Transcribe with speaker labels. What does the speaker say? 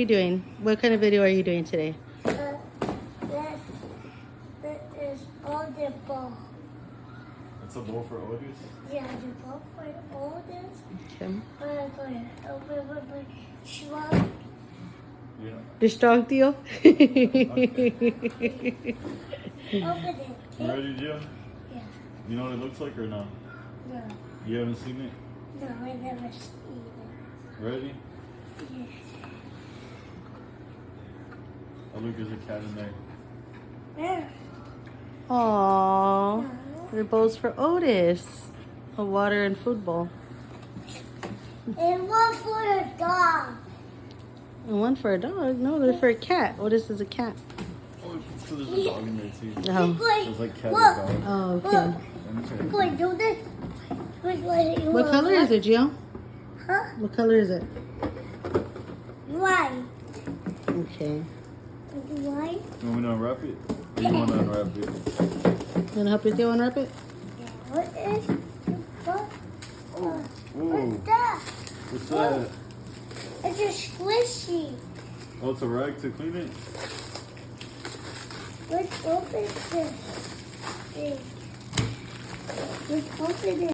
Speaker 1: What are you doing? What kind of video are you doing today?
Speaker 2: That is all the ball.
Speaker 3: It's a bowl for Otis?
Speaker 2: Yeah, the ball for all this.
Speaker 1: Okay.
Speaker 2: I'm going to open my shrug.
Speaker 3: Yeah.
Speaker 1: You're strong, Theo?
Speaker 2: Open it.
Speaker 3: You ready, Gio?
Speaker 2: Yeah.
Speaker 3: You know what it looks like or no?
Speaker 2: No.
Speaker 3: You haven't seen it?
Speaker 2: No, I never seen it.
Speaker 3: Ready?
Speaker 2: Yes.
Speaker 3: Oh, look, there's a cat in there.
Speaker 2: Where?
Speaker 1: Aww.
Speaker 2: No.
Speaker 1: They're bowls for Otis. A water and food bowl.
Speaker 2: And one for a dog.
Speaker 1: And one for a dog? No, they're for a cat. Otis is a cat.
Speaker 3: Oh, so there's a dog in there too.
Speaker 1: Oh.
Speaker 3: There's like cat
Speaker 2: Look.
Speaker 3: and dog.
Speaker 1: Oh, okay.
Speaker 2: Look.
Speaker 3: Let me try
Speaker 2: I'm
Speaker 3: it.
Speaker 2: going to do this.
Speaker 1: What color is it, Gio?
Speaker 2: Huh?
Speaker 1: What color is it?
Speaker 2: White.
Speaker 1: Okay.
Speaker 2: White?
Speaker 3: You want me to unwrap it? Or you want to unwrap it?
Speaker 1: You wanna help your Theo unwrap it?
Speaker 2: What is what?
Speaker 3: Whoa.
Speaker 2: What's that?
Speaker 3: What's that?
Speaker 2: It's just squishy.
Speaker 3: Oh, it's a rag to clean it?
Speaker 2: Let's open this. Let's open it.